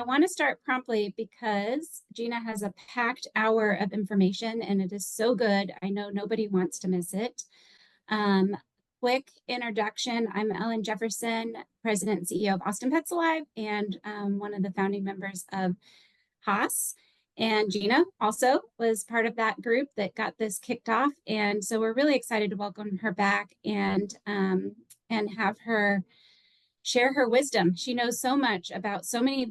I want to start promptly because Gina has a packed hour of information and it is so good. I know nobody wants to miss it. Um, Quick introduction. I'm Ellen Jefferson, President and CEO of Austin Pets Alive, and one of the founding members of Haas. And Gina also was part of that group that got this kicked off. And so we're really excited to welcome her back and have her share her wisdom. She knows so much about so many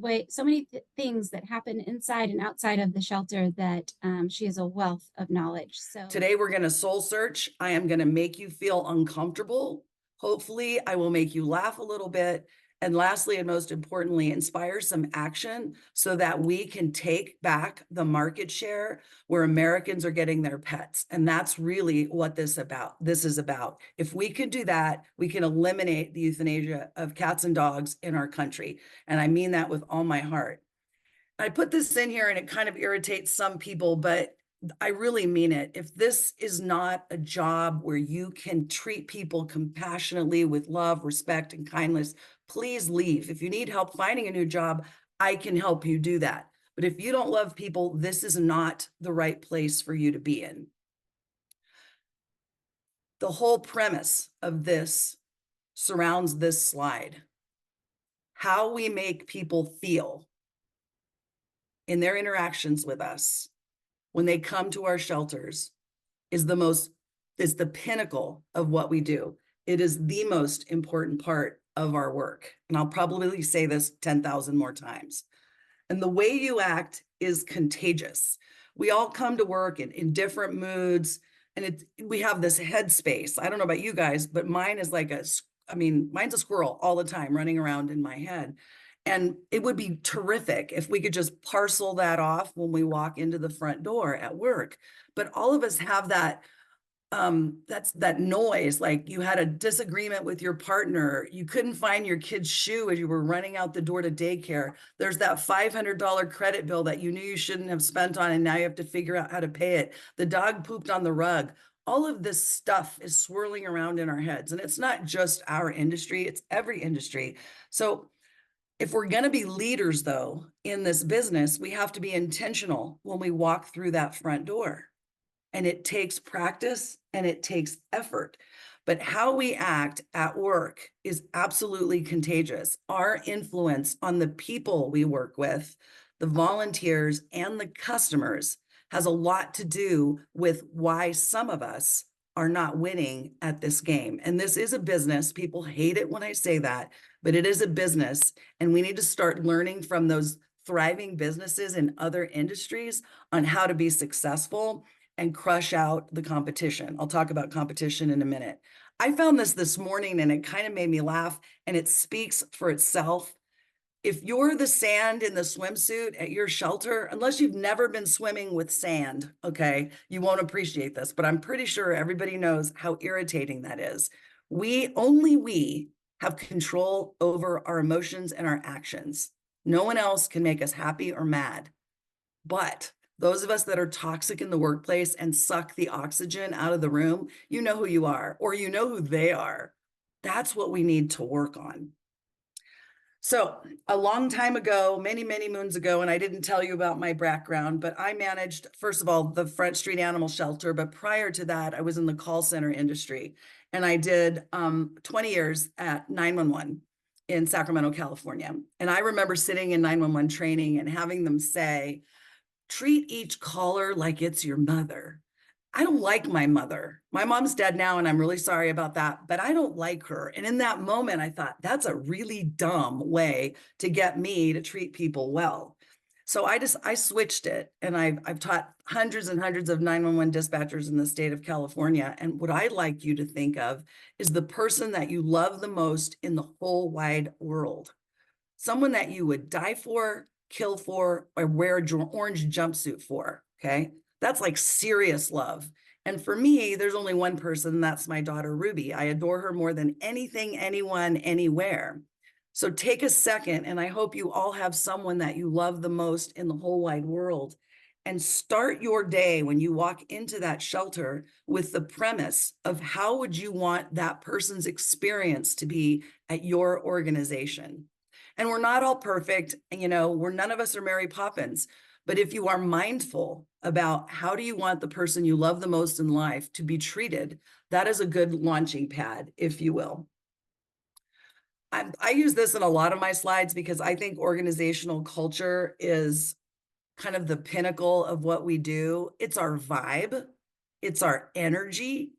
things that happen inside and outside of the shelter that she is a wealth of knowledge. So today we're going to soul search. I am going to make you feel uncomfortable. Hopefully I will make you laugh a little bit. And lastly, and most importantly, inspire some action so that we can take back the market share where Americans are getting their pets. And that's really what this is about. If we can do that, we can eliminate the euthanasia of cats and dogs in our country. And I mean that with all my heart. I put this in here and it kind of irritates some people, but I really mean it. If this is not a job where you can treat people compassionately with love, respect, and kindness, please leave. If you need help finding a new job, I can help you do that. But if you don't love people, this is not the right place for you to be in. The whole premise of this surrounds this slide. How we make people feel in their interactions with us when they come to our shelters is the pinnacle of what we do. It is the most important part of our work. And I'll probably say this 10,000 more times. And the way you act is contagious. We all come to work in different moods, and we have this headspace. I don't know about you guys, but mine is mine's a squirrel all the time running around in my head. And it would be terrific if we could just parcel that off when we walk into the front door at work. But all of us have that, that noise, like you had a disagreement with your partner, you couldn't find your kid's shoe as you were running out the door to daycare. There's that $500 credit bill that you knew you shouldn't have spent on, and now you have to figure out how to pay it. The dog pooped on the rug. All of this stuff is swirling around in our heads. And it's not just our industry, it's every industry. So if we're going to be leaders, though, in this business, we have to be intentional when we walk through that front door. And it takes practice and it takes effort. But how we act at work is absolutely contagious. Our influence on the people we work with, the volunteers and the customers, has a lot to do with why some of us are not winning at this game. And this is a business. People hate it when I say that, but it is a business. And we need to start learning from those thriving businesses in other industries on how to be successful and crush out the competition. I'll talk about competition in a minute. I found this morning and it kind of made me laugh, and it speaks for itself. If you're the sand in the swimsuit at your shelter, unless you've never been swimming with sand, okay, you won't appreciate this, but I'm pretty sure everybody knows how irritating that is. Only we have control over our emotions and our actions. No one else can make us happy or mad. But those of us that are toxic in the workplace and suck the oxygen out of the room, you know who you are, or you know who they are. That's what we need to work on. So a long time ago, many, many moons ago, and I didn't tell you about my background, but I managed, first of all, the Front Street Animal Shelter. But prior to that, I was in the call center industry. And I did 20 years at 911 in Sacramento, California. And I remember sitting in 911 training and having them say, treat each caller like it's your mother. I don't like my mother. My mom's dead now, and I'm really sorry about that, but I don't like her. And in that moment, I thought, that's a really dumb way to get me to treat people well. So I switched it, and I've taught hundreds and hundreds of 911 dispatchers in the state of California. And what I'd like you to think of is the person that you love the most in the whole wide world. Someone that you would die for, kill for, or wear an orange jumpsuit for, okay? That's like serious love. And for me, there's only one person, that's my daughter, Ruby. I adore her more than anything, anyone, anywhere. So take a second, and I hope you all have someone that you love the most in the whole wide world. And start your day when you walk into that shelter with the premise of how would you want that person's experience to be at your organization. And we're not all perfect. And, none of us are Mary Poppins. But if you are mindful about how do you want the person you love the most in life to be treated, that is a good launching pad, if you will. I use this in a lot of my slides because I think organizational culture is kind of the pinnacle of what we do. It's our vibe. It's our energy.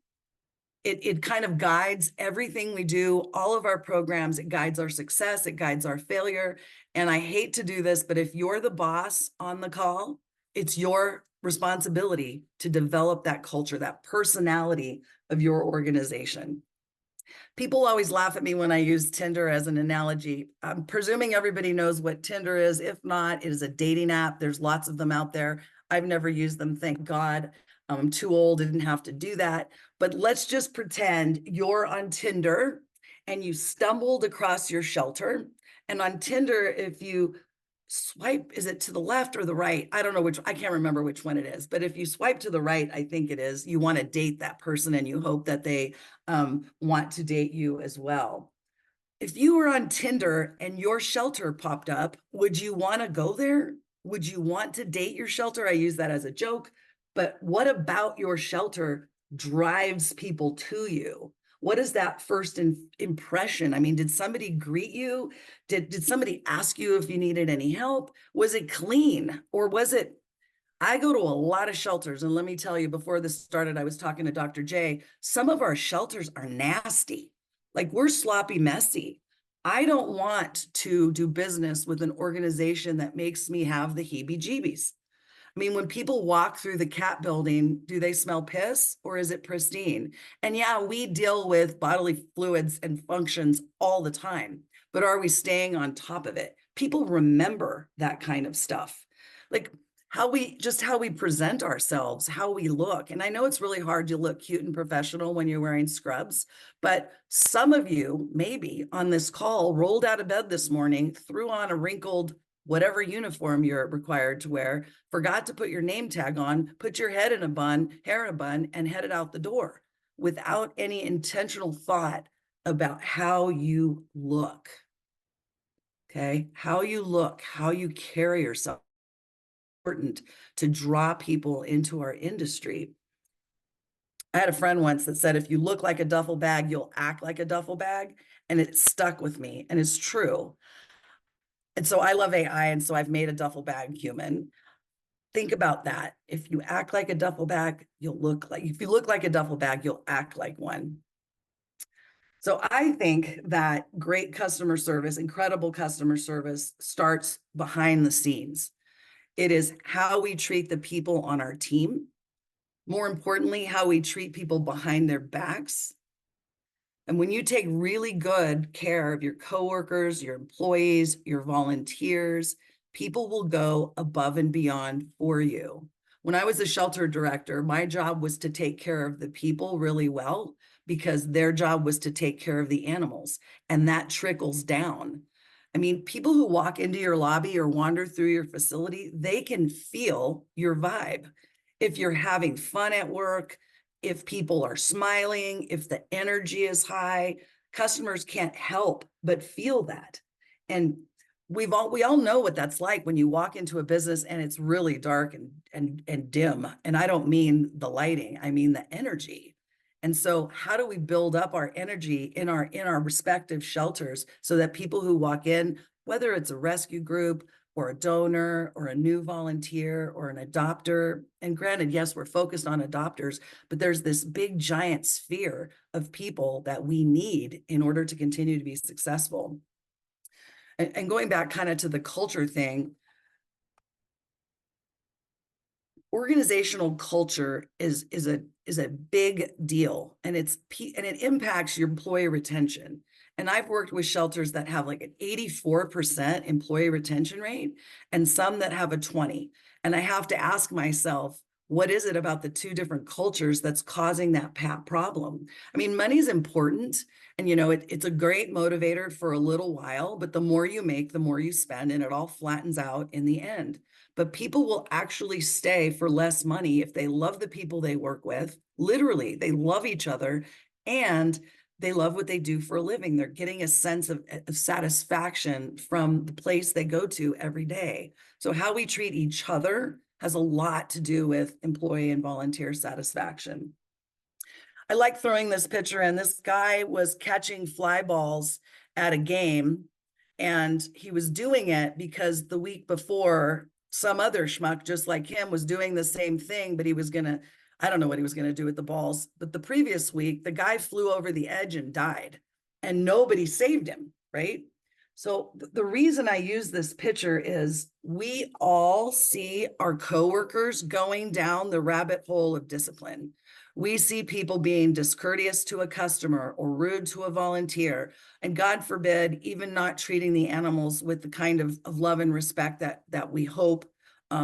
It kind of guides everything we do, all of our programs. It guides our success. It guides our failure. And I hate to do this, but if you're the boss on the call, it's your responsibility to develop that culture, that personality of your organization. People always laugh at me when I use Tinder as an analogy. I'm presuming everybody knows what Tinder is. If not, it is a dating app. There's lots of them out there. I've never used them, thank God. I'm too old, I didn't have to do that. But let's just pretend you're on Tinder and you stumbled across your shelter. And on Tinder, if you swipe, is it to the left or the right? I don't know which, I can't remember which one it is. But if you swipe to the right, I think it is, you want to date that person and you hope that they want to date you as well. If you were on Tinder and your shelter popped up, would you want to go there? Would you want to date your shelter? I use that as a joke, but what about your shelter drives people to you? What is that first impression? I mean, did somebody greet you? Did somebody ask you if you needed any help? Was it clean or was it I go to a lot of shelters, and let me tell you, before this started, I was talking to Dr. J. Some of our shelters are nasty. Like we're sloppy, messy. I don't want to do business with an organization that makes me have the heebie-jeebies. I mean, when people walk through the cat building, do they smell piss or is it pristine? And yeah, we deal with bodily fluids and functions all the time, but are we staying on top of it? People remember that kind of stuff. Like how we present ourselves, how we look. And I know it's really hard to look cute and professional when you're wearing scrubs, but some of you maybe on this call rolled out of bed this morning, threw on a wrinkled whatever uniform you're required to wear, forgot to put your name tag on, put your head in a bun, hair in a bun, and headed out the door without any intentional thought about how you look. Okay, how you look, how you carry yourself, important to draw people into our industry. I had a friend once that said, if you look like a duffel bag, you'll act like a duffel bag. And it stuck with me, and it's true. And so I love AI, and so I've made a duffel bag human. Think about that. If you act like a duffel bag, if you look like a duffel bag, you'll act like one. So I think that great customer service, incredible customer service starts behind the scenes. It is how we treat the people on our team. More importantly, how we treat people behind their backs. And when you take really good care of your coworkers, your employees, your volunteers, people will go above and beyond for you. When I was a shelter director, my job was to take care of the people really well because their job was to take care of the animals, and that trickles down. I mean, people who walk into your lobby or wander through your facility, they can feel your vibe. If you're having fun at work, if people are smiling, if the energy is high, customers can't help but feel that. And we all know what that's like when you walk into a business and it's really dark and dim. And I don't mean the lighting, I mean the energy. And so how do we build up our energy in our respective shelters so that people who walk in, whether it's a rescue group or a donor or a new volunteer or an adopter, and granted, yes, we're focused on adopters, but there's this big giant sphere of people that we need in order to continue to be successful. And going back kind of to the culture thing, organizational culture is a big deal, and it impacts your employee retention. And I've worked with shelters that have like an 84% employee retention rate and some that have a 20. And I have to ask myself, what is it about the two different cultures that's causing that problem? I mean, money is important, and it's a great motivator for a little while, but the more you make, the more you spend, and it all flattens out in the end. But people will actually stay for less money if they love the people they work with. Literally, they love each other, and they love what they do for a living. They're getting a sense of satisfaction from the place they go to every day. So how we treat each other has a lot to do with employee and volunteer satisfaction. I like throwing this picture in. This guy was catching fly balls at a game, and he was doing it because the week before, some other schmuck just like him was doing the same thing, but he was gonna, I don't know what he was gonna do with the balls. But the previous week, the guy flew over the edge and died, and nobody saved him, right? So the reason I use this picture is we all see our coworkers going down the rabbit hole of discipline. We see people being discourteous to a customer or rude to a volunteer, and God forbid, even not treating the animals with the kind of love and respect that we hope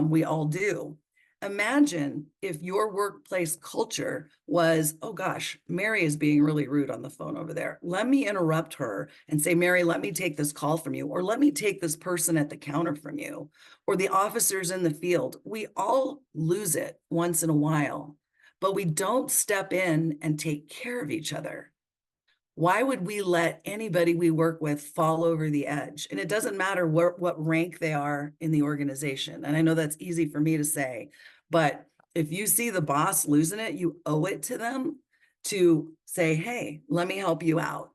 we all do. Imagine if your workplace culture was, oh gosh, Mary is being really rude on the phone over there. Let me interrupt her and say, Mary, let me take this call from you, or let me take this person at the counter from you, or the officers in the field. We all lose it once in a while, but we don't step in and take care of each other. Why would we let anybody we work with fall over the edge? And it doesn't matter what rank they are in the organization. And I know that's easy for me to say, but if you see the boss losing it, you owe it to them to say, hey, let me help you out.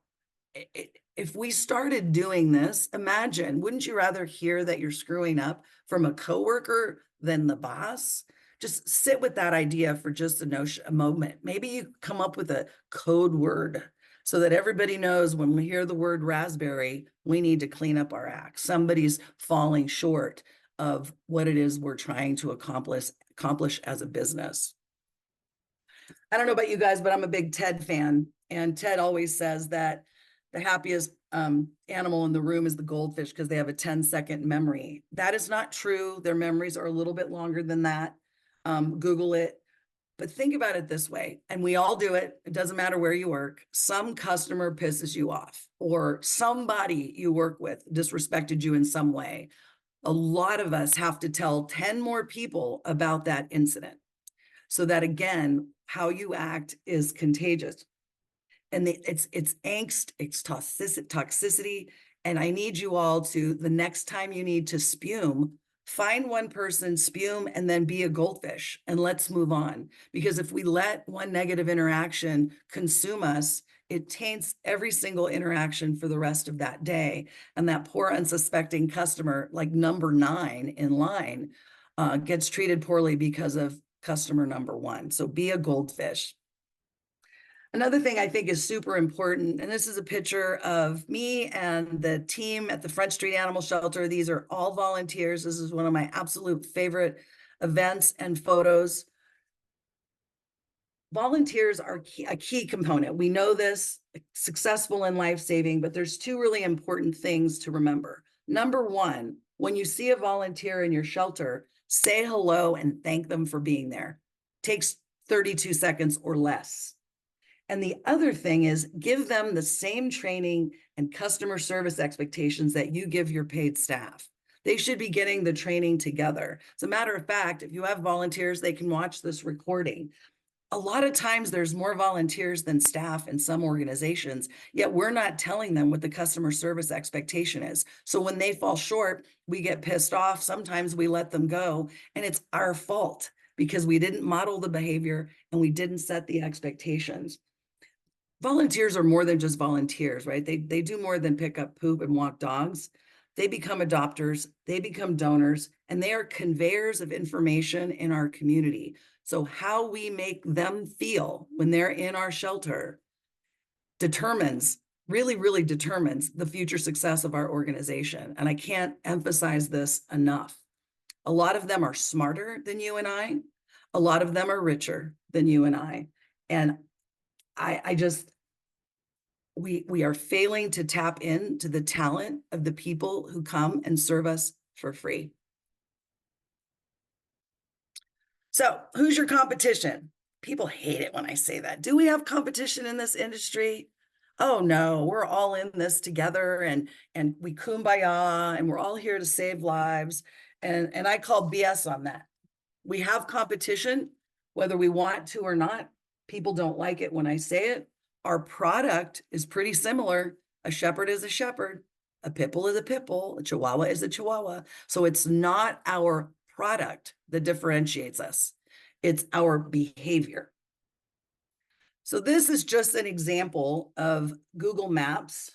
If we started doing this, imagine, wouldn't you rather hear that you're screwing up from a coworker than the boss? Just sit with that idea for just a moment. Maybe you come up with a code word so that everybody knows when we hear the word raspberry, we need to clean up our act. Somebody's falling short of what it is we're trying to accomplish as a business. I don't know about you guys, but I'm a big Ted fan. And Ted always says that the happiest animal in the room is the goldfish because they have a 10-second memory. That is not true. Their memories are a little bit longer than that. Google it. But think about it this way, and we all do it. It doesn't matter where you work. Some customer pisses you off, or somebody you work with disrespected you in some way. A lot of us have to tell 10 more people about that incident, so that again, how you act is contagious. And it's angst, it's toxicity. And I need you all to, the next time you need to spume, find one person, spume, and then be a goldfish, and let's move on. Because if we let one negative interaction consume us, it taints every single interaction for the rest of that day. And that poor unsuspecting customer, like number 9 in line, gets treated poorly because of customer number 1. So be a goldfish. Another thing I think is super important, and this is a picture of me and the team at the Front Street Animal Shelter. These are all volunteers. This is one of my absolute favorite events and photos. Volunteers are a key component. We know this, successful and life-saving, but there's 2 really important things to remember. Number 1, when you see a volunteer in your shelter, say hello and thank them for being there. Takes 32 seconds or less. And the other thing is give them the same training and customer service expectations that you give your paid staff. They should be getting the training together. As a matter of fact, if you have volunteers, they can watch this recording. A lot of times there's more volunteers than staff in some organizations, yet we're not telling them what the customer service expectation is. So when they fall short, we get pissed off. Sometimes we let them go, and it's our fault because we didn't model the behavior and we didn't set the expectations. Volunteers are more than just volunteers, right? They do more than pick up poop and walk dogs. They become adopters, they become donors, and they are conveyors of information in our community. So how we make them feel when they're in our shelter determines, really determines the future success of our organization. And I can't emphasize this enough. A lot of them are smarter than you and I. A lot of them are richer than you and I. And we are failing to tap into the talent of the people who come and serve us for free. So who's your competition? People hate it when I say that. Do we have competition in this industry? Oh no, we're all in this together, and we kumbaya, and we're all here to save lives. And I call BS on that. We have competition, whether we want to or not. People don't like it when I say it. our product is pretty similar. A shepherd is a shepherd, a pit bull is a pit bull, a chihuahua is a chihuahua. So it's not our product that differentiates us. It's our behavior. So this is just an example of Google Maps,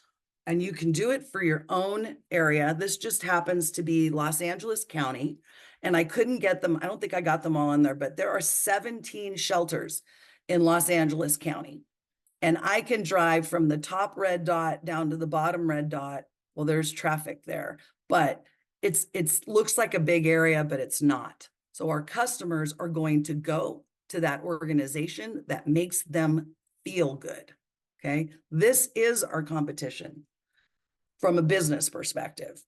and you can do it for your own area. This just happens to be Los Angeles County, and I couldn't get them. I don't think I got them all in there, but there are 17 shelters in Los Angeles County. And I can drive from the top red dot down to the bottom red dot. Well, there's traffic there, but it's looks like a big area, but it's not. So our customers are going to go to that organization that makes them feel good. Okay. This is our competition from a business perspective.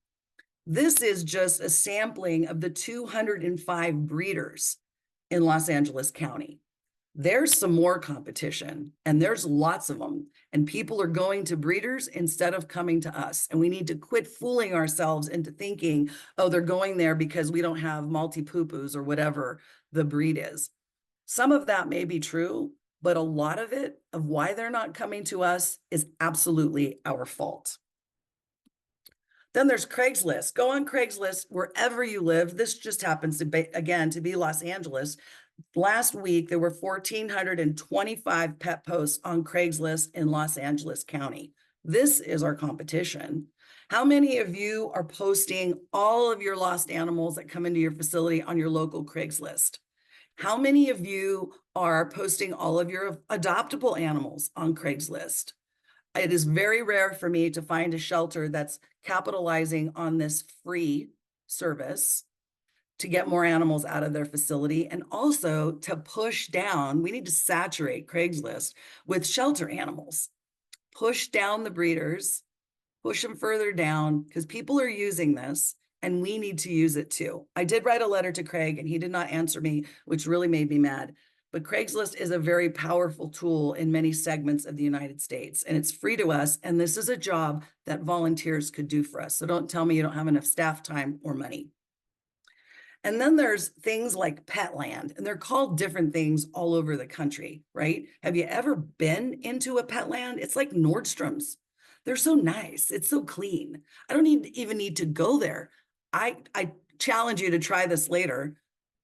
This is just a sampling of the 205 breeders in Los Angeles County. There's some more competition, and there's lots of them. And people are going to breeders instead of coming to us. And we need to quit fooling ourselves into thinking, oh, they're going there because we don't have multi-poo-poos or whatever the breed is. Some of that may be true, but a lot of it, of why they're not coming to us, is absolutely our fault. Then there's Craigslist. Go on Craigslist wherever you live. This just happens to be, again, to be Los Angeles. Last week, there were 1,425 pet posts on Craigslist in Los Angeles County. This is our competition. How many of you are posting all of your lost animals that come into your facility on your local Craigslist? How many of you are posting all of your adoptable animals on Craigslist? It is very rare for me to find a shelter that's capitalizing on this free service to get more animals out of their facility, and also to push down, we need to saturate Craigslist with shelter animals. Push down the breeders, push them further down, because people are using this and we need to use it too. I did write a letter to Craig and he did not answer me, which really made me mad. But Craigslist is a very powerful tool in many segments of the United States, and it's free to us. And this is a job that volunteers could do for us. So don't tell me you don't have enough staff time or money. And then there's things like Petland, and they're called different things all over the country, right? Have you ever been into a Petland? It's like Nordstrom's. They're so nice. It's so clean. I don't even need to go there. I challenge you to try this later.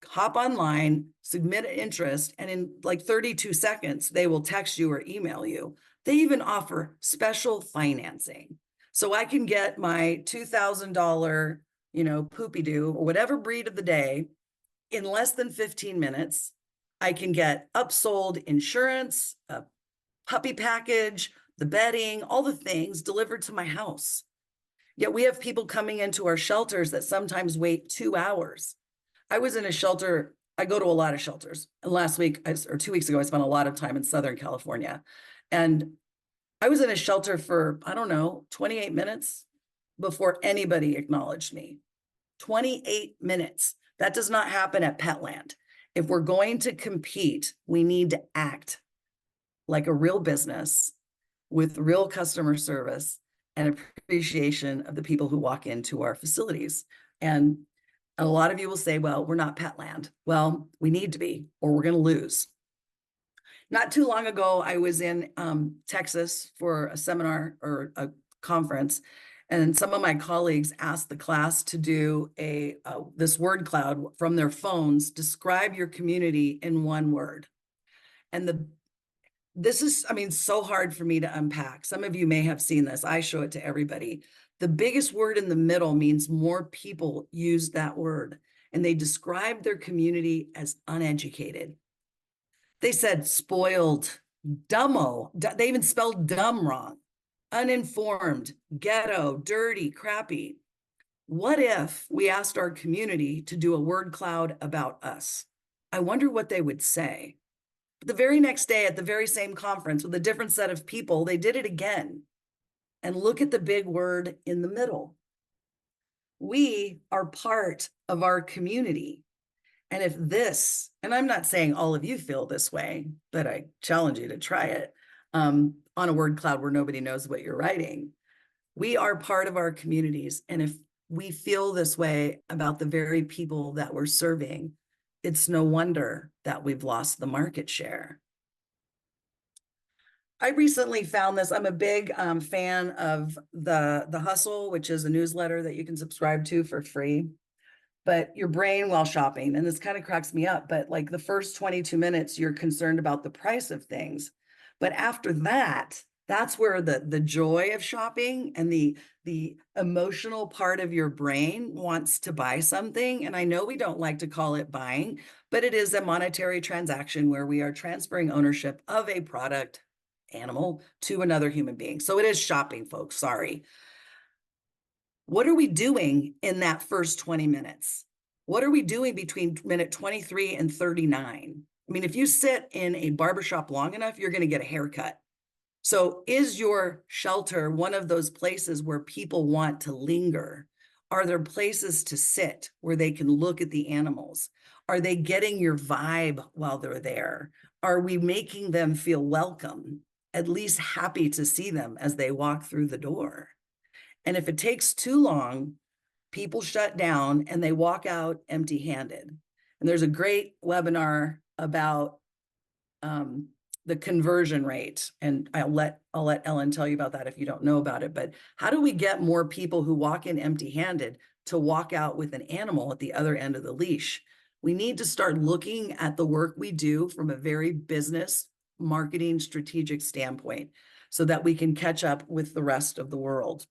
Hop online, submit an interest, and in like 32 seconds, they will text you or email you. They even offer special financing. So I can get my $2,000 poopy doo or whatever breed of the day in less than 15 minutes. I can get upsold insurance, a puppy package, the bedding, all the things delivered to my house. Yet we have people coming into our shelters that sometimes wait 2 hours. I was in a shelter. I go to a lot of shelters. And last week or 2 weeks ago, I spent a lot of time in Southern California. And I was in a shelter for, I don't know, 28 minutes before anybody acknowledged me. 28 minutes. That does not happen at Petland. If we're going to compete, we need to act like a real business with real customer service and appreciation of the people who walk into our facilities. And a lot of you will say, well, we're not Petland. Well, we need to be, or we're going to lose. Not too long ago, I was in Texas for a seminar or a conference, and some of my colleagues asked the class to do this word cloud from their phones. Describe your community in one word. And this is, so hard for me to unpack. Some of you may have seen this. I show it to everybody. The biggest word in the middle means more people use that word, and they describe their community as uneducated. They said spoiled, dumbo. They even spelled dumb wrong. Uninformed, ghetto, dirty, crappy. What if we asked our community to do a word cloud about us? I wonder what they would say. But the very next day at the very same conference with a different set of people, they did it again. And look at the big word in the middle. We are part of our community. And if this, and I'm not saying all of you feel this way, but I challenge you to try it on a word cloud where nobody knows what you're writing. We are part of our communities. And if we feel this way about the very people that we're serving, it's no wonder that we've lost the market share. I recently found this. I'm a big fan of the Hustle, which is a newsletter that you can subscribe to for free. But your brain while shopping, and this kind of cracks me up, but like the first 22 minutes, you're concerned about the price of things. But after that, that's where the joy of shopping and the emotional part of your brain wants to buy something. And I know we don't like to call it buying, but it is a monetary transaction where we are transferring ownership of a product, animal, to another human being. So it is shopping, folks. Sorry. What are we doing in that first 20 minutes? What are we doing between minute 23 and 39? I mean, if you sit in a barbershop long enough, you're going to get a haircut. So is your shelter one of those places where people want to linger? Are there places to sit where they can look at the animals? Are they getting your vibe while they're there? Are we making them feel welcome, at least happy to see them as they walk through the door? And if it takes too long, people shut down and they walk out empty handed. And there's a great webinar about the conversion rate. And I'll let Ellen tell you about that if you don't know about it. But how do we get more people who walk in empty handed to walk out with an animal at the other end of the leash? We need to start looking at the work we do from a very business, marketing, strategic standpoint so that we can catch up with the rest of the world.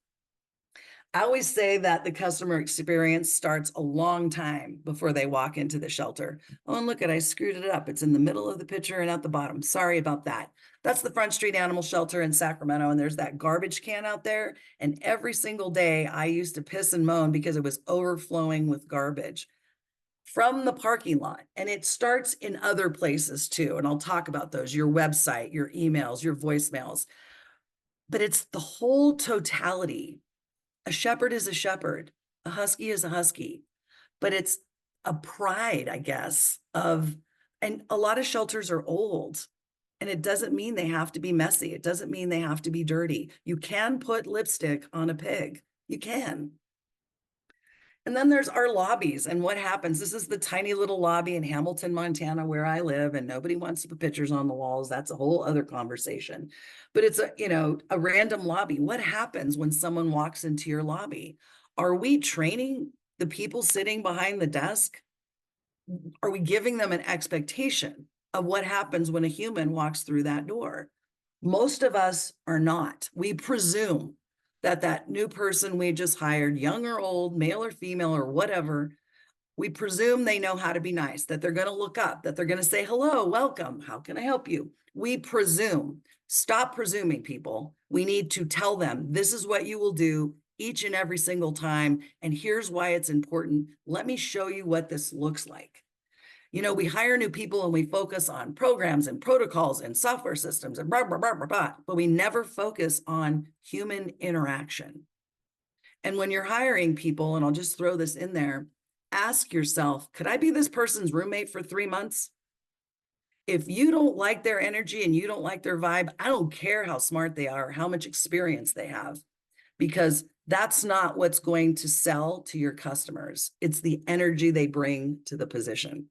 I always say that the customer experience starts a long time before they walk into the shelter. Oh, and look at, I screwed it up. It's in the middle of the picture and at the bottom. Sorry about that. That's the Front Street Animal Shelter in Sacramento. And there's that garbage can out there. And every single day I used to piss and moan because it was overflowing with garbage from the parking lot. And it starts in other places too. And I'll talk about those, your website, your emails, your voicemails. But it's the whole totality. A shepherd is a shepherd. A husky is a husky. But it's a pride, I guess, and a lot of shelters are old. And it doesn't mean they have to be messy. It doesn't mean they have to be dirty. You can put lipstick on a pig. You can. And then there's our lobbies and what happens. This is the tiny little lobby in Hamilton, Montana, where I live, and nobody wants to put pictures on the walls. That's a whole other conversation. But it's a random lobby. What happens when someone walks into your lobby? Are we training the people sitting behind the desk? Are we giving them an expectation of what happens when a human walks through that door? Most of us are not. We presume that new person we just hired, young or old, male or female or whatever, we presume they know how to be nice, that they're going to look up, that they're going to say, hello, welcome, how can I help you? We presume. Stop presuming, people. We need to tell them, this is what you will do each and every single time, and here's why it's important. Let me show you what this looks like. We hire new people and we focus on programs and protocols and software systems and blah, blah, blah, blah, blah, but we never focus on human interaction. And when you're hiring people, and I'll just throw this in there, ask yourself, could I be this person's roommate for 3 months? If you don't like their energy and you don't like their vibe, I don't care how smart they are, how much experience they have, because that's not what's going to sell to your customers. It's the energy they bring to the position.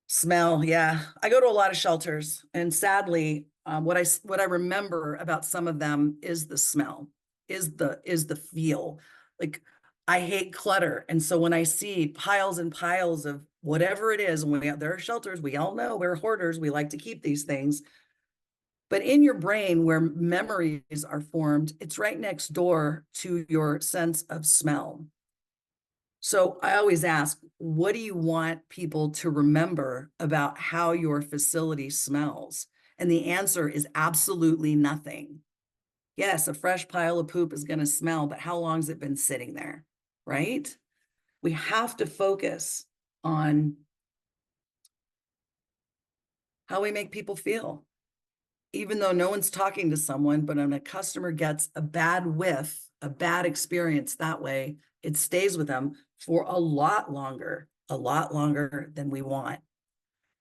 Smell, yeah. I go to a lot of shelters, and sadly, what I remember about some of them is the smell, is the feel. Like, I hate clutter, and so when I see piles and piles of whatever it is, and there are shelters, we all know we're hoarders, we like to keep these things. But in your brain, where memories are formed, it's right next door to your sense of smell. So I always ask, what do you want people to remember about how your facility smells? And the answer is absolutely nothing. Yes, a fresh pile of poop is going to smell, but how long has it been sitting there, right? We have to focus on how we make people feel. Even though no one's talking to someone, but when a customer gets a bad whiff, a bad experience that way, it stays with them for a lot longer than we want.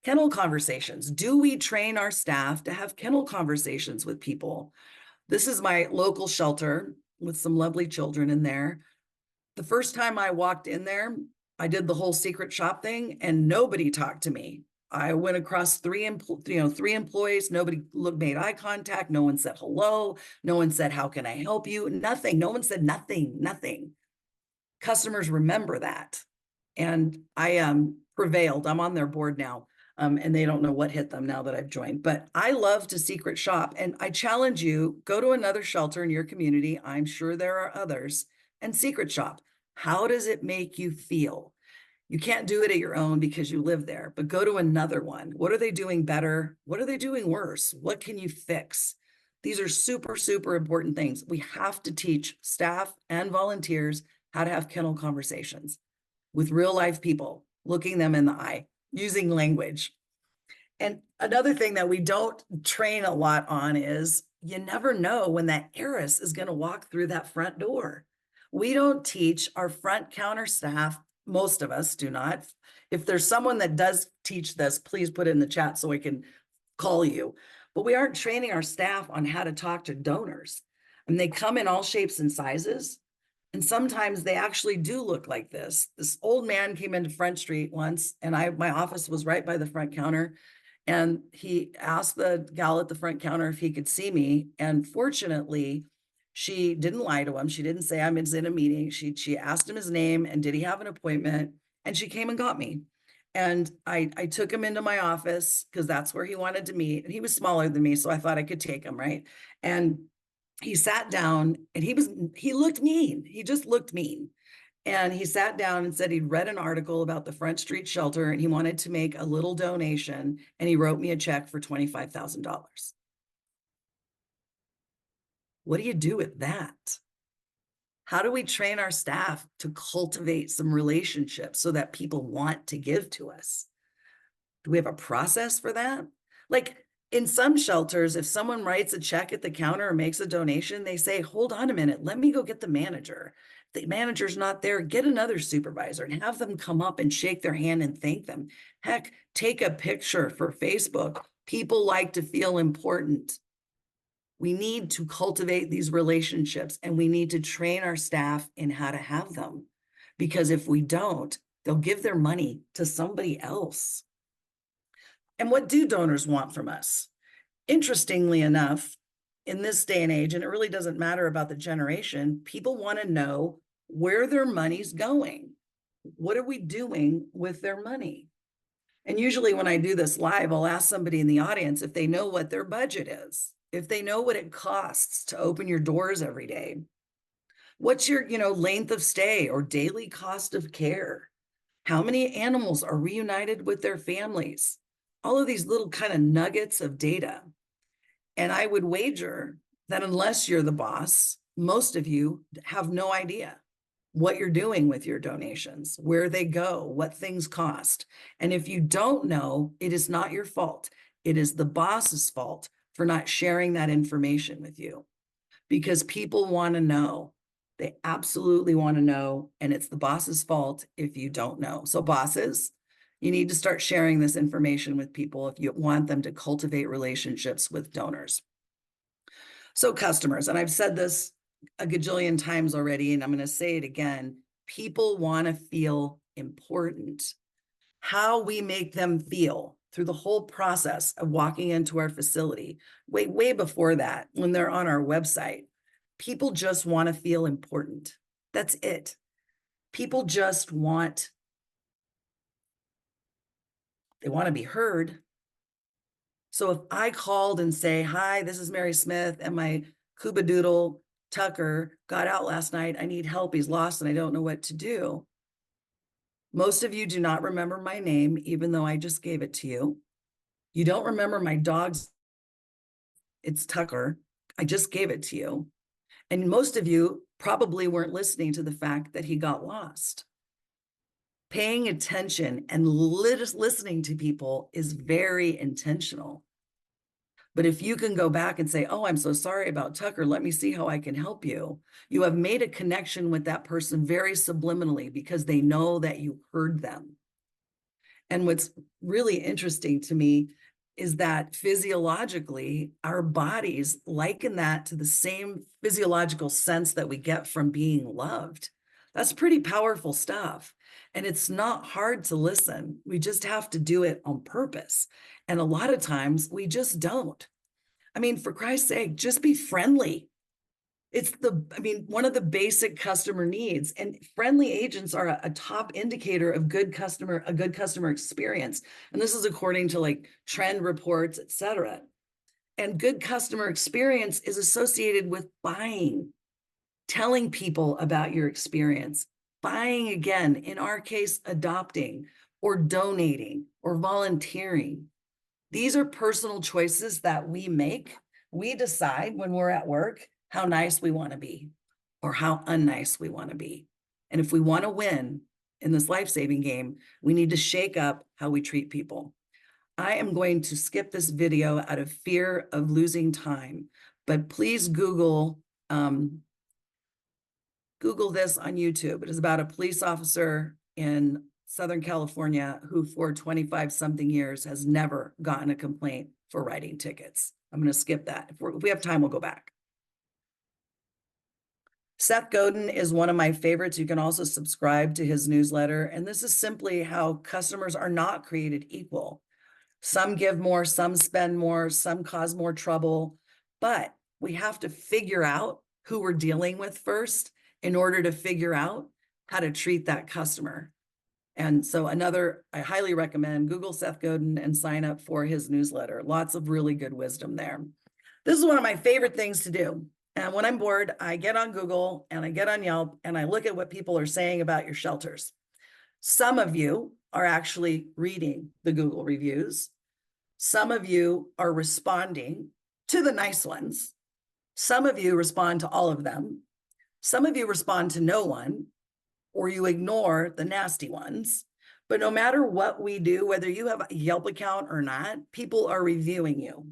Kennel conversations. Do we train our staff to have kennel conversations with people? This is my local shelter with some lovely children in there. The first time I walked in there, I did the whole secret shop thing and nobody talked to me. I went across three employees. Nobody made eye contact. No one said hello. No one said, how can I help you? Nothing. No one said nothing. Customers remember that. And I prevailed. I'm on their board now. And they don't know what hit them now that I've joined. But I love to secret shop. And I challenge you, go to another shelter in your community. I'm sure there are others, and secret shop. How does it make you feel? You can't do it at your own because you live there, but go to another one. What are they doing better? What are they doing worse? What can you fix? These are super, super important things. We have to teach staff and volunteers how to have kennel conversations with real life people, looking them in the eye, using language. And another thing that we don't train a lot on is you never know when that heiress is going to walk through that front door. We don't teach our front counter staff. Most of us do not. If there's someone that does teach this, please put it in the chat so we can call you. But we aren't training our staff on how to talk to donors. And they come in all shapes and sizes. And sometimes they actually do look like this. This old man came into Front Street once, and my office was right by the front counter. And he asked the gal at the front counter if he could see me. And fortunately, she didn't lie to him. She didn't say I'm in a meeting. She asked him his name and did he have an appointment? And she came and got me. And I took him into my office because that's where he wanted to meet. And he was smaller than me, so I thought I could take him, right? And he sat down and he looked mean. He just looked mean. And he sat down and said he'd read an article about the Front Street Shelter and he wanted to make a little donation. And he wrote me a check for $25,000. What do you do with that? How do we train our staff to cultivate some relationships so that people want to give to us? Do we have a process for that? Like in some shelters, if someone writes a check at the counter or makes a donation, they say, hold on a minute, let me go get the manager. If the manager's not there, get another supervisor and have them come up and shake their hand and thank them. Heck, take a picture for Facebook. People like to feel important. We need to cultivate these relationships and we need to train our staff in how to have them. Because if we don't, they'll give their money to somebody else. And what do donors want from us? Interestingly enough, in this day and age, and it really doesn't matter about the generation, people want to know where their money's going. What are we doing with their money? And usually when I do this live, I'll ask somebody in the audience if they know what their budget is, if they know what it costs to open your doors every day. What's your, length of stay or daily cost of care? How many animals are reunited with their families? All of these little kind of nuggets of data. And I would wager that unless you're the boss, most of you have no idea what you're doing with your donations, where they go, what things cost. And if you don't know, it is not your fault. It is the boss's fault for not sharing that information with you, because people want to know. They absolutely want to know, and it's the boss's fault if you don't know. So bosses, you need to start sharing this information with people if you want them to cultivate relationships with donors. So customers, and I've said this a gajillion times already, and I'm going to say it again, people want to feel important. How we make them feel through the whole process of walking into our facility, way before that, when they're on our website, people just want to feel important. That's it. People just they want to be heard. So if I called and say, hi, this is Mary Smith and my Cubadoodle Tucker got out last night. I need help. He's lost and I don't know what to do. Most of you do not remember my name, even though I just gave it to you. You don't remember my dog's. It's Tucker. I just gave it to you. And most of you probably weren't listening to the fact that he got lost. Paying attention and listening to people is very intentional. But if you can go back and say, oh, I'm so sorry about Tucker, let me see how I can help you. You have made a connection with that person very subliminally because they know that you heard them. And what's really interesting to me is that physiologically, our bodies liken that to the same physiological sense that we get from being loved. That's pretty powerful stuff. And it's not hard to listen. We just have to do it on purpose. And a lot of times we just don't. I mean, for Christ's sake, just be friendly. One of the basic customer needs, and friendly agents are a top indicator of a good customer experience. And this is according to like trend reports, et cetera. And good customer experience is associated with buying, telling people about your experience, buying again, in our case, adopting or donating or volunteering. These are personal choices that we make. We decide when we're at work how nice we want to be or how unnice we want to be. And if we want to win in this life-saving game, we need to shake up how we treat people. I am going to skip this video out of fear of losing time, but please Google this on YouTube. It is about a police officer in Southern California who for 25 something years has never gotten a complaint for writing tickets. I'm going to skip that. If we have time, we'll go back. Seth Godin is one of my favorites. You can also subscribe to his newsletter. And this is simply how customers are not created equal. Some give more, some spend more, some cause more trouble, but we have to figure out who we're dealing with first in order to figure out how to treat that customer. And so I highly recommend Google Seth Godin and sign up for his newsletter. Lots of really good wisdom there. This is one of my favorite things to do. And when I'm bored, I get on Google and I get on Yelp and I look at what people are saying about your shelters. Some of you are actually reading the Google reviews. Some of you are responding to the nice ones. Some of you respond to all of them. Some of you respond to no one, or you ignore the nasty ones. But no matter what we do, whether you have a Yelp account or not, people are reviewing you.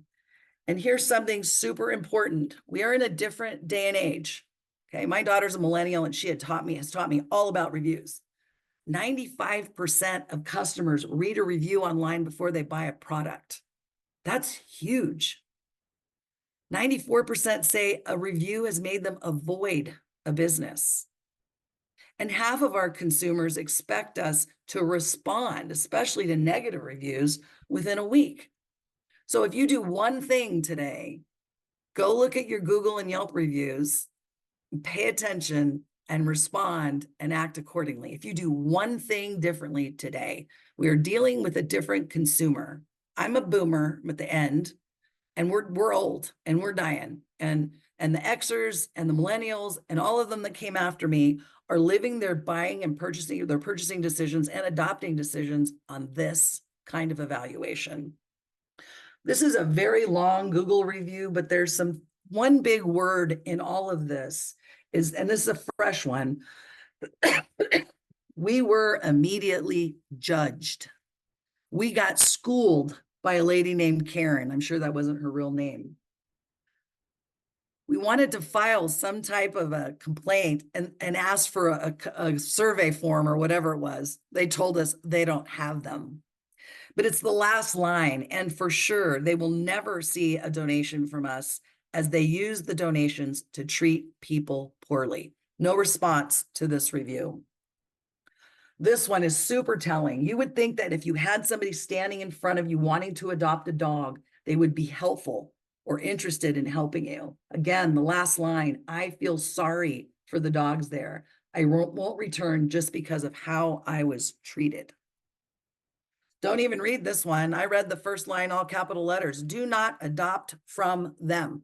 And here's something super important. We are in a different day and age. Okay, my daughter's a millennial and she has taught me all about reviews. 95% of customers read a review online before they buy a product. That's huge. 94% say a review has made them avoid a business. And half of our consumers expect us to respond, especially to negative reviews, within a week. So if you do one thing today, go look at your Google and Yelp reviews, pay attention and respond and act accordingly. If you do one thing differently today, we are dealing with a different consumer. I'm a boomer at the end, and we're old and we're dying. And the Xers and the millennials and all of them that came after me are living their buying and purchasing, their purchasing decisions and adopting decisions on this kind of evaluation. This is a very long Google review, but there's one big word in all of this and this is a fresh one. We were immediately judged. We got schooled by a lady named Karen. I'm sure that wasn't her real name. We wanted to file some type of a complaint and ask for a survey form or whatever it was. They told us they don't have them. But it's the last line. And for sure, they will never see a donation from us as they use the donations to treat people poorly. No response to this review. This one is super telling. You would think that if you had somebody standing in front of you wanting to adopt a dog, they would be helpful or interested in helping you. Again, the last line, I feel sorry for the dogs there. I won't return just because of how I was treated. Don't even read this one. I read the first line, all capital letters. Do not adopt from them.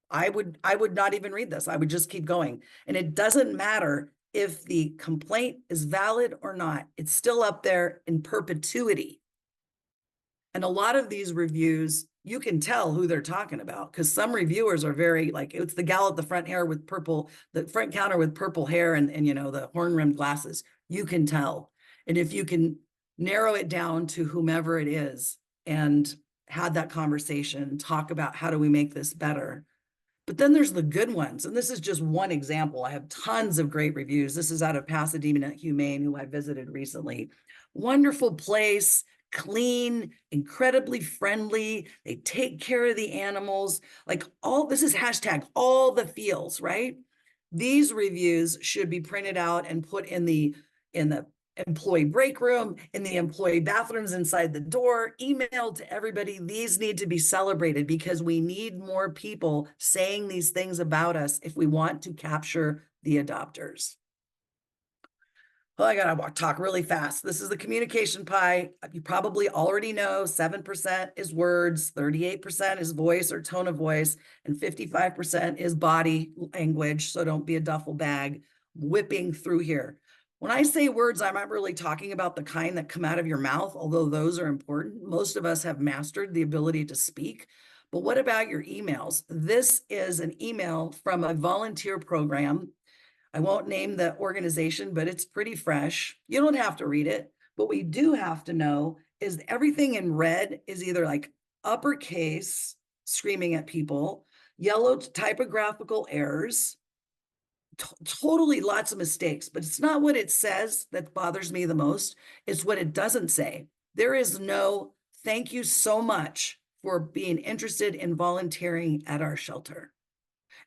I would not even read this. I would just keep going. And it doesn't matter if the complaint is valid or not. It's still up there in perpetuity. And a lot of these reviews, you can tell who they're talking about because some reviewers are very like, it's the gal at the front hair with purple, the front counter with purple hair and the horn-rimmed glasses. You can tell. And if you can narrow it down to whomever it is and had that conversation, talk about how do we make this better. But then there's the good ones. And this is just one example. I have tons of great reviews. This is out of Pasadena Humane, who I visited recently. Wonderful place, clean, incredibly friendly. They take care of the animals. Like this is hashtag all the feels, right? These reviews should be printed out and put in the employee break room, in the employee bathrooms inside the door, emailed to everybody. These need to be celebrated because we need more people saying these things about us if we want to capture the adopters. Well, I gotta talk really fast. This is the communication pie. You probably already know 7% is words, 38% is voice or tone of voice, and 55% is body language. So don't be a duffel bag whipping through here. When I say words, I'm not really talking about the kind that come out of your mouth, although those are important. Most of us have mastered the ability to speak. But what about your emails? This is an email from a volunteer program. I won't name the organization, but it's pretty fresh. You don't have to read it. What we do have to know is everything in red is either like uppercase, screaming at people, yellow typographical errors, totally lots of mistakes, but it's not what it says that bothers me the most. It's what it doesn't say. There is no thank you so much for being interested in volunteering at our shelter.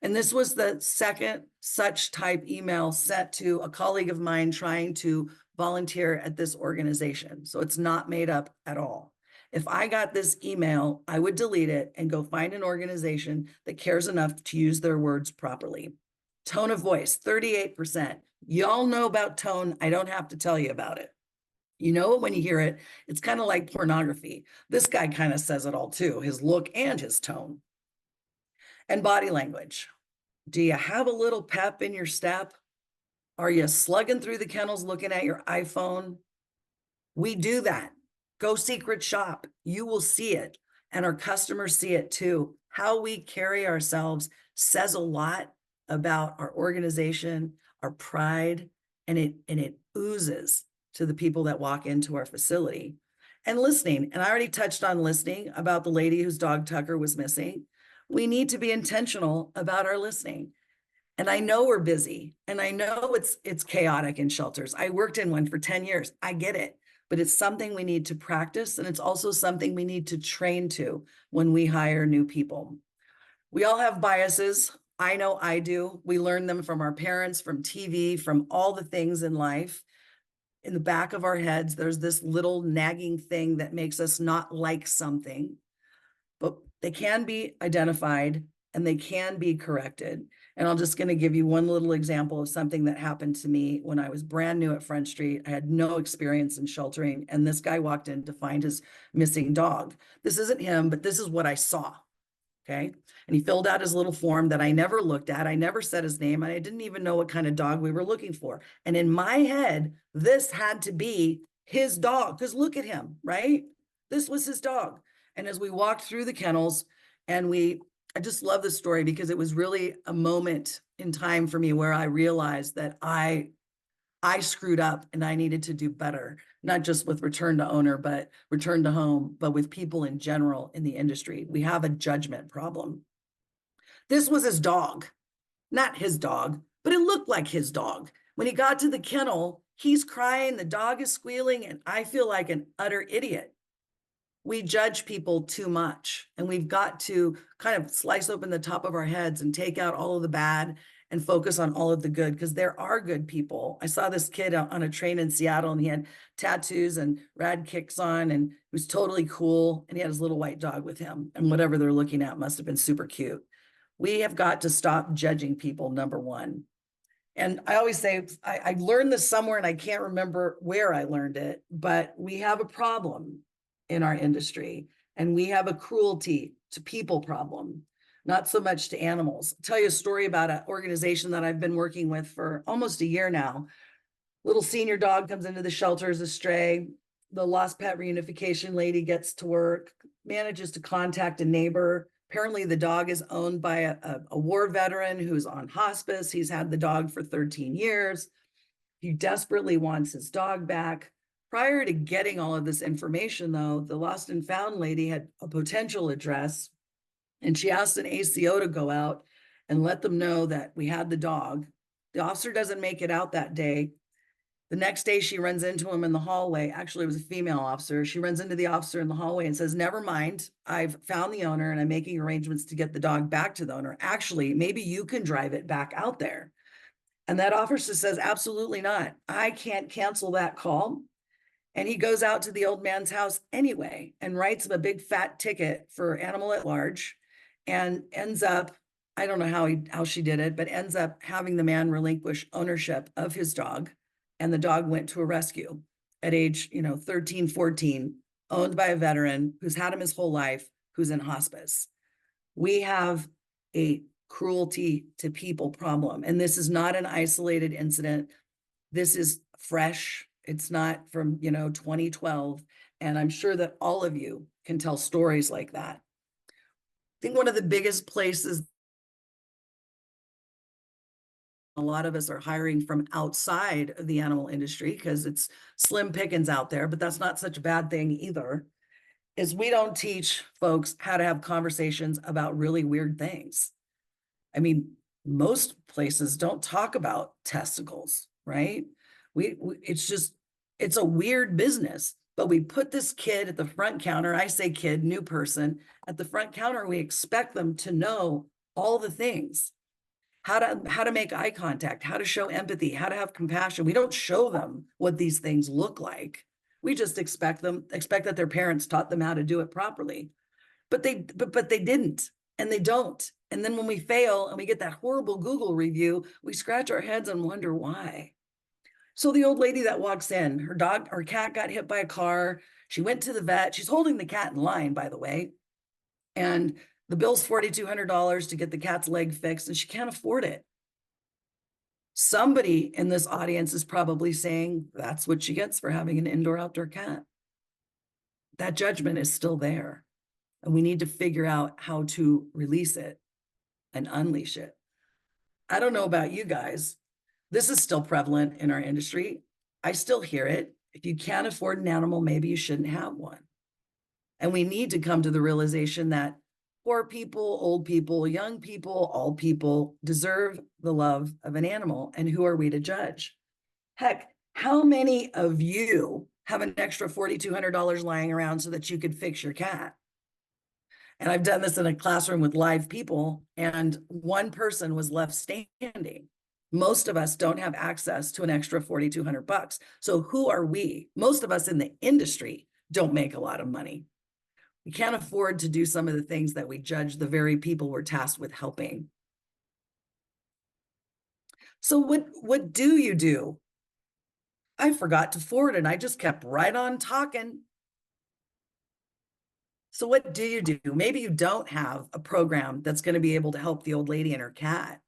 And this was the second such type email sent to a colleague of mine trying to volunteer at this organization. So it's not made up at all. If I got this email, I would delete it and go find an organization that cares enough to use their words properly. Tone of voice, 38%. Y'all know about tone. I don't have to tell you about it. You know it when you hear it. It's kind of like pornography. This guy kind of says it all too, his look and his tone. And body language. Do you have a little pep in your step? Are you slugging through the kennels looking at your iPhone? We do that. Go secret shop. You will see it. And our customers see it too. How we carry ourselves says a lot about our organization, our pride, and it oozes to the people that walk into our facility. And listening. And I already touched on listening about the lady whose dog Tucker was missing. We need to be intentional about our listening. And I know we're busy, and I know it's chaotic in shelters. I worked in one for 10 years. I get it, but it's something we need to practice, and it's also something we need to train to when we hire new people. We all have biases. I know I do. We learn them from our parents, from TV, from all the things in life. In the back of our heads, there's this little nagging thing that makes us not like something, but they can be identified and they can be corrected. And I'm just going to give you one little example of something that happened to me when I was brand new at Front Street. I had no experience in sheltering, and this guy walked in to find his missing dog. This isn't him, but this is what I saw. Okay. And he filled out his little form that I never looked at. I never said his name, and I didn't even know what kind of dog we were looking for. And in my head, this had to be his dog, because look at him, right? This was his dog. And as we walked through the kennels, and I just love this story because it was really a moment in time for me where I realized that I screwed up and I needed to do better, not just with return to owner, but return to home, but with people in general in the industry. We have a judgment problem. This was his dog, not his dog, but it looked like his dog. When he got to the kennel, he's crying, the dog is squealing, and I feel like an utter idiot. We judge people too much, and we've got to kind of slice open the top of our heads and take out all of the bad and focus on all of the good, because there are good people. I saw this kid on a train in Seattle, and he had tattoos and rad kicks on, and he was totally cool, and he had his little white dog with him, and whatever they're looking at must have been super cute. We have got to stop judging people, number one. And I always say, I learned this somewhere and I can't remember where I learned it, but we have a problem in our industry, and we have a cruelty to people problem, not so much to animals. I'll tell you a story about an organization that I've been working with for almost a year now. Little senior dog comes into the shelter as a stray. The lost pet reunification lady gets to work, manages to contact a neighbor. Apparently the dog is owned by a war veteran who's on hospice. He's had the dog for 13 years. He desperately wants his dog back. Prior to getting all of this information, though, the lost and found lady had a potential address, and she asked an ACO to go out and let them know that we had the dog. The officer doesn't make it out that day. The next day, she runs into him in the hallway. Actually, it was a female officer. She runs into the officer in the hallway and says, "Never mind. I've found the owner and I'm making arrangements to get the dog back to the owner. Actually, maybe you can drive it back out there." And that officer says, absolutely not. I can't cancel that call. And he goes out to the old man's house anyway and writes him a big fat ticket for animal at large, and ends up, I don't know how she did it, but ends up having the man relinquish ownership of his dog. And the dog went to a rescue at age, 13, 14, owned by a veteran who's had him his whole life, who's in hospice. We have a cruelty to people problem. And this is not an isolated incident. This is fresh. It's not from, 2012. And I'm sure that all of you can tell stories like that. I think one of the biggest places a lot of us are hiring from outside of the animal industry, because it's slim pickings out there, but that's not such a bad thing either, is we don't teach folks how to have conversations about really weird things. I mean, most places don't talk about testicles, right? It's a weird business, but we put this kid at the front counter. I say kid, new person at the front counter. We expect them to know all the things, how to make eye contact, how to show empathy, how to have compassion. We don't show them what these things look like. We just expect that their parents taught them how to do it properly, but they didn't, and they don't. And then when we fail and we get that horrible Google review, we scratch our heads and wonder why. So the old lady that walks in, her cat got hit by a car. She went to the vet. She's holding the cat in line, by the way. And the bill's $4,200 to get the cat's leg fixed, and she can't afford it. Somebody in this audience is probably saying that's what she gets for having an indoor-outdoor cat. That judgment is still there, and we need to figure out how to release it and unleash it. I don't know about you guys. This is still prevalent in our industry. I still hear it. If you can't afford an animal, maybe you shouldn't have one. And we need to come to the realization that poor people, old people, young people, all people deserve the love of an animal. And who are we to judge? Heck, how many of you have an extra $4,200 lying around so that you could fix your cat? And I've done this in a classroom with live people, and one person was left standing. Most of us don't have access to an extra $4,200. So who are we? Most of us in the industry don't make a lot of money. We can't afford to do some of the things that we judge the very people we're tasked with helping. So what do you do? I forgot to forward it. I just kept right on talking. So what do you do? Maybe you don't have a program that's going to be able to help the old lady and her cat,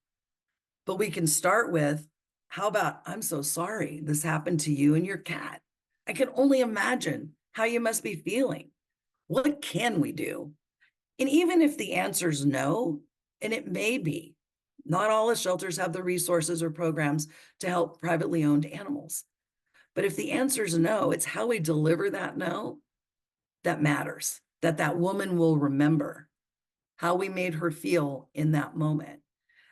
but we can start with, how about, I'm so sorry this happened to you and your cat. I can only imagine how you must be feeling. What can we do? And even if the answer is no, and it may be, not all the shelters have the resources or programs to help privately owned animals. But if the answer is no, it's how we deliver that no that matters, that woman will remember how we made her feel in that moment.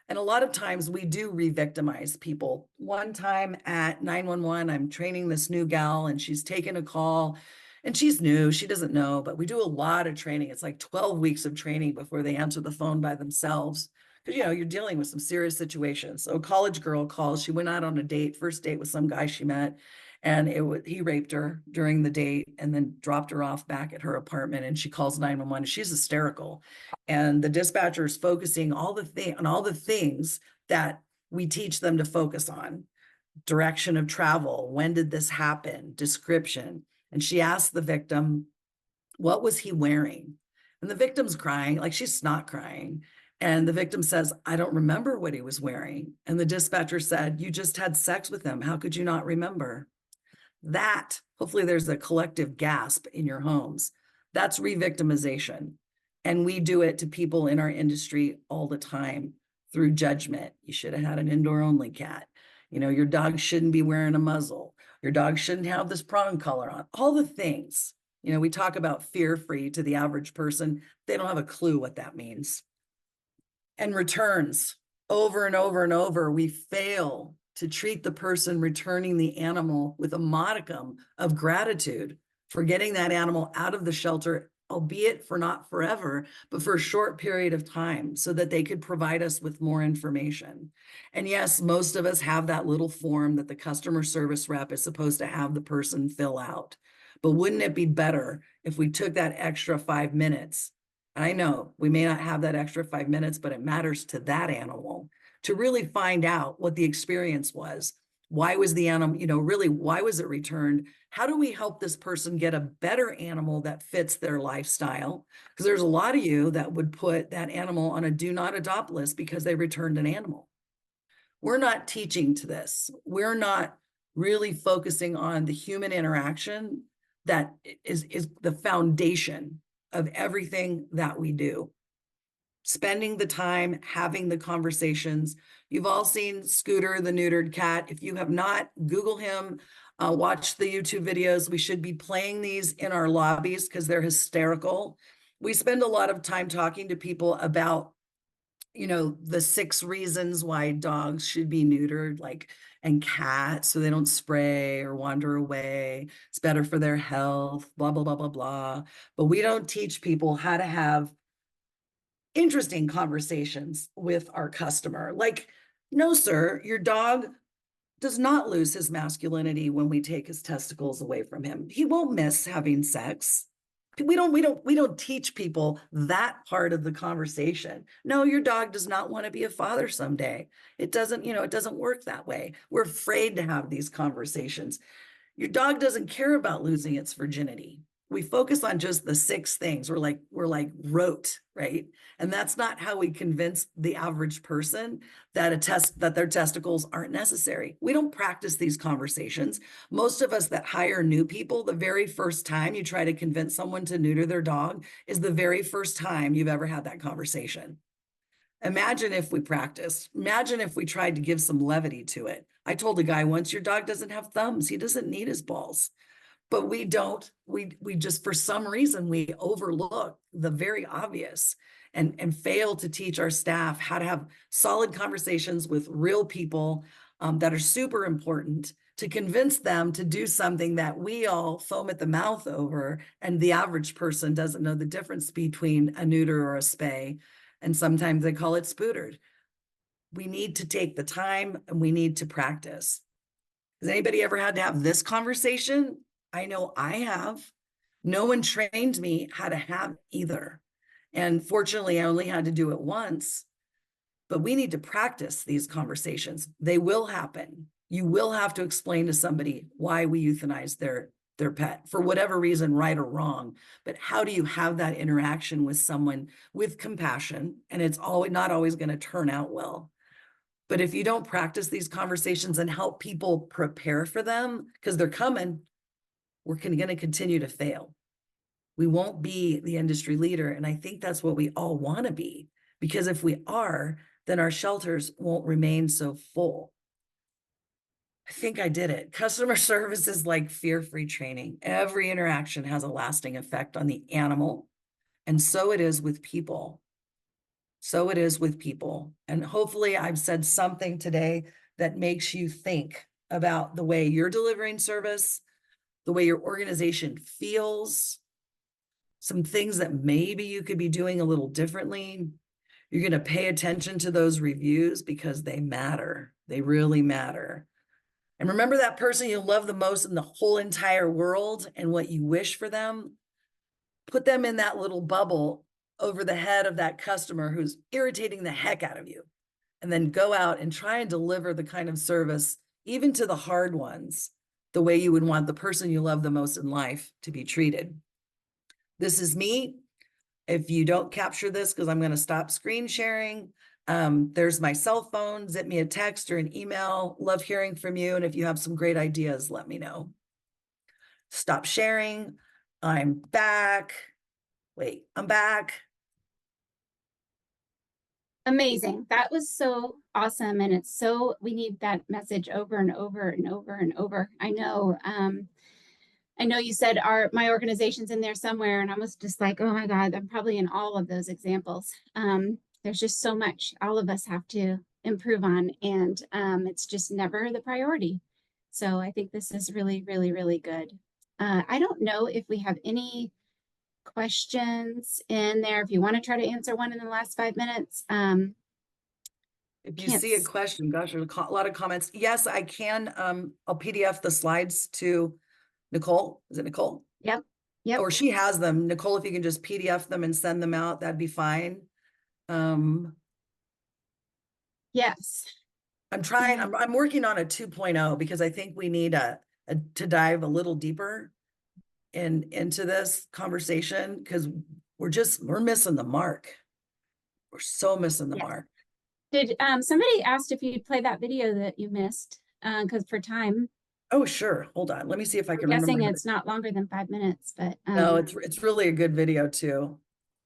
And a lot of times we do re-victimize people. One time at 911, I'm training this new gal, and she's taken a call, and she's new, she doesn't know, but we do a lot of training. It's like 12 weeks of training before they answer the phone by themselves. Because, you're dealing with some serious situations. So a college girl calls, she went out on a date, first date with some guy she met, and he raped her during the date and then dropped her off back at her apartment, and she calls 911. She's hysterical. And the dispatcher is focusing on all the things that we teach them to focus on. Direction of travel, when did this happen, description. And she asked the victim, what was he wearing? And the victim's crying, like she's snot crying. And the victim says, I don't remember what he was wearing. And the dispatcher said, you just had sex with him. How could you not remember? That, hopefully there's a collective gasp in your homes. That's re-victimization. And we do it to people in our industry all the time through judgment. You should have had an indoor only cat. Your dog shouldn't be wearing a muzzle. Your dog shouldn't have this prong collar on. All the things. We talk about fear-free to the average person. They don't have a clue what that means. And returns, over and over and over, we fail to treat the person returning the animal with a modicum of gratitude for getting that animal out of the shelter albeit for not forever, but for a short period of time so that they could provide us with more information. And yes, most of us have that little form that the customer service rep is supposed to have the person fill out. But wouldn't it be better if we took that extra 5 minutes? I know we may not have that extra 5 minutes, but it matters to that animal to really find out what the experience was. Why was the animal, really, why was it returned? How do we help this person get a better animal that fits their lifestyle? Because there's a lot of you that would put that animal on a do not adopt list because they returned an animal. We're not teaching to this. We're not really focusing on the human interaction that is the foundation of everything that we do. Spending the time, having the conversations. You've all seen Scooter, the neutered cat. If you have not, Google him, watch the YouTube videos. We should be playing these in our lobbies because they're hysterical. We spend a lot of time talking to people about, the 6 reasons why dogs should be neutered, and cats, so they don't spray or wander away. It's better for their health, blah, blah, blah, blah, blah. But we don't teach people how to have interesting conversations with our customer. Like, no, sir, your dog does not lose his masculinity when we take his testicles away from him. He won't miss having sex. We don't teach people that part of the conversation. No, your dog does not want to be a father someday. It doesn't work that way. We're afraid to have these conversations. Your dog doesn't care about losing its virginity. We focus on just the 6 things. We're like rote, right? And that's not how we convince the average person that their testicles aren't necessary. We don't practice these conversations. Most of us that hire new people, the very first time you try to convince someone to neuter their dog is the very first time you've ever had that conversation. Imagine if we practiced. Imagine if we tried to give some levity to it. I told a guy once, your dog doesn't have thumbs. He doesn't need his balls. But we don't, we just, for some reason, we overlook the very obvious and fail to teach our staff how to have solid conversations with real people that are super important to convince them to do something that we all foam at the mouth over, and the average person doesn't know the difference between a neuter or a spay, and sometimes they call it spootered. We need to take the time and we need to practice. Has anybody ever had to have this conversation? I know I have. No one trained me how to have either. And fortunately, I only had to do it once. But we need to practice these conversations. They will happen. You will have to explain to somebody why we euthanize their pet for whatever reason, right or wrong. But how do you have that interaction with someone with compassion? And it's not always going to turn out well. But if you don't practice these conversations and help people prepare for them, because they're coming, we're going to continue to fail. We won't be the industry leader. And I think that's what we all want to be, because if we are, then our shelters won't remain so full. I think I did it. Customer service is like fear-free training. Every interaction has a lasting effect on the animal. And so it is with people. So it is with people. And hopefully I've said something today that makes you think about the way you're delivering service, the way your organization feels, some things that maybe you could be doing a little differently. You're going to pay attention to those reviews because they matter. They really matter. And remember that person you love the most in the whole entire world and what you wish for them. Put them in that little bubble over the head of that customer who's irritating the heck out of you. And then go out and try and deliver the kind of service, even to the hard ones, the way you would want the person you love the most in life to be treated. This is me. If you don't capture this, because I'm going to stop screen sharing, there's my cell phone. Zip me a text or an email. Love hearing from you. And if you have some great ideas, let me know. Stop sharing. I'm back. Wait, I'm back. Amazing. That was so awesome. And we need that message over and over and over and over. I know you said my organization's in there somewhere, and I was just like, oh my God, I'm probably in all of those examples. There's just so much all of us have to improve on, and it's just never the priority. So I think this is really, really, really good. I don't know if we have any questions in there if you want to try to answer one in the last 5 minutes. If you Can't see a s- question, gosh, there's a lot of comments. Yes, I can. I'll PDF the slides to Nicole. Is it Nicole? Yep. Yep. Or she has them. Nicole, if you can just PDF them and send them out, that'd be fine. Yes. I'm trying, Yeah. I'm working on a 2.0 because I think we need to dive a little deeper into this conversation because we're missing the mark. We're so missing the Yes. mark. Did somebody asked if you'd play that video that you missed? Because for time, Oh, sure. Hold on. Let me see if I I'm can guessing remember. it's not longer than 5 minutes, but No, it's really a good video too.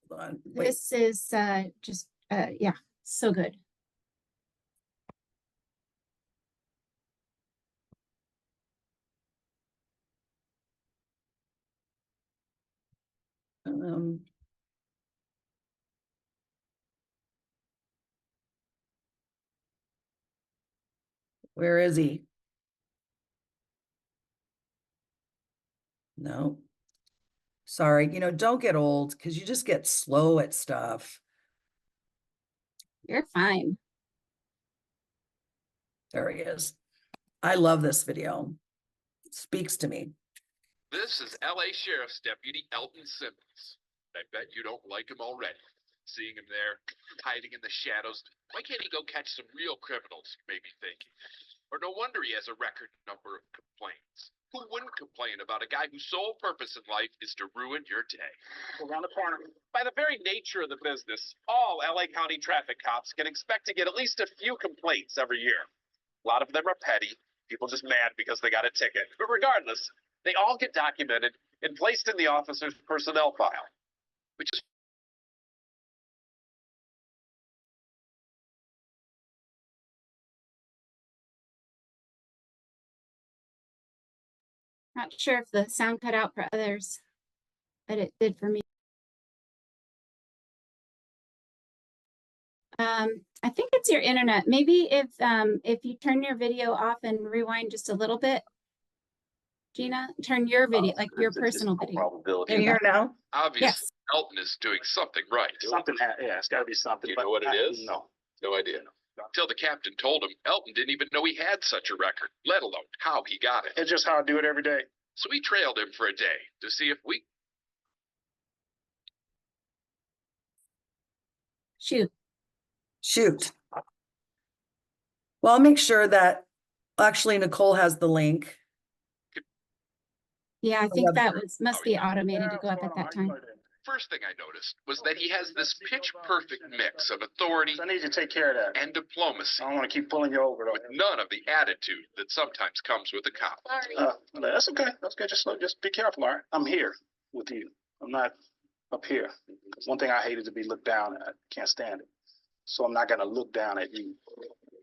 Hold on. Wait. this is just yeah, so good. Where is he? No. Sorry, don't get old because you just get slow at stuff. You're fine. There he is. I love this video. It speaks to me. This is LA Sheriff's Deputy Elton Simmons. I bet you don't like him already. Seeing him there, hiding in the shadows. Why can't he go catch some real criminals, you may be thinking. Or no wonder he has a record number of complaints. Who wouldn't complain about a guy whose sole purpose in life is to ruin your day? Around the corner. By the very nature of the business, all LA County traffic cops can expect to get at least a few complaints every year. A lot of them are petty, people just mad because they got a ticket. But regardless, they all get documented and placed in the officer's personnel file, which is Not sure if the sound cut out for others, but it did for me. I think it's your internet. Maybe if you turn your video off and rewind just a little bit, Gina, turn your video, like your personal video. Can you hear now? obvious. Yes. Elton is doing something right. Something, yeah, it's gotta be something. You know what it is? No. No idea. Till the captain told him, Elton didn't even know he had such a record, let alone how he got it. It's just how I do it every day. So we trailed him for a day to see if we Shoot. Shoot. Well, I'll make sure that actually Nicole has the link. Yeah, I think that must be automated to Yeah, go up at that time. First thing I noticed was that he has this pitch-perfect mix of authority I need you to take care of that. and diplomacy, I don't wanna keep pulling you over with none of the attitude that sometimes comes with a cop. That's okay. That's good. Just be careful, all right? I'm here with you. I'm not up here. One thing I hate is to be looked down at. Can't stand it. So I'm not gonna look down at you.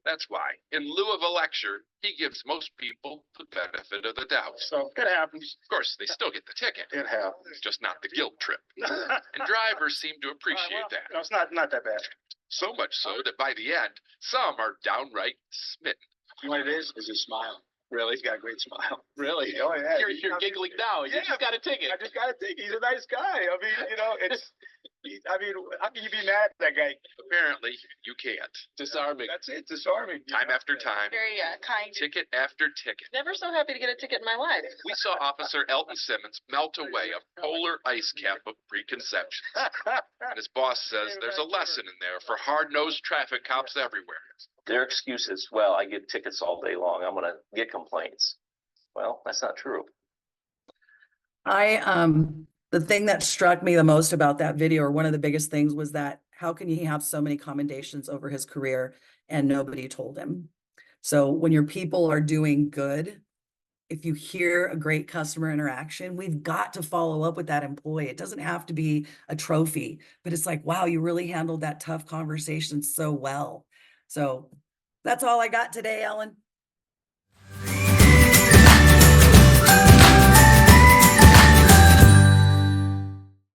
That's why, in lieu of a lecture, he gives most people the benefit of the doubt. So it happens. Of course, they still get the ticket, It happens. just not the guilt trip. And drivers seem to appreciate that. No, it's not that bad. So much so that by the end, some are downright smitten. You know what it is? It's his smile. Really? He's got a great smile. Really? Oh, yeah. You're giggling now. You just got a ticket. I just got to think. He's a nice guy. I mean, how can you be mad at that guy? Apparently, you can't. Disarming. That's it. Disarming. Time after time, Very kind. ticket after ticket. Never so happy to get a ticket in my life. We saw Officer Elton Simmons melt away a polar ice cap of preconceptions. And his boss says there's a lesson in there for hard-nosed traffic cops everywhere. Their excuse is, well, I get tickets all day long. I'm going to get complaints. Well, that's not true. The thing that struck me the most about that video, or one of the biggest things, was that how can he have so many commendations over his career and nobody told him? So when your people are doing good, if you hear a great customer interaction, we've got to follow up with that employee. It doesn't have to be a trophy, but it's like, wow, you really handled that tough conversation so well. So that's all I got today, Ellen.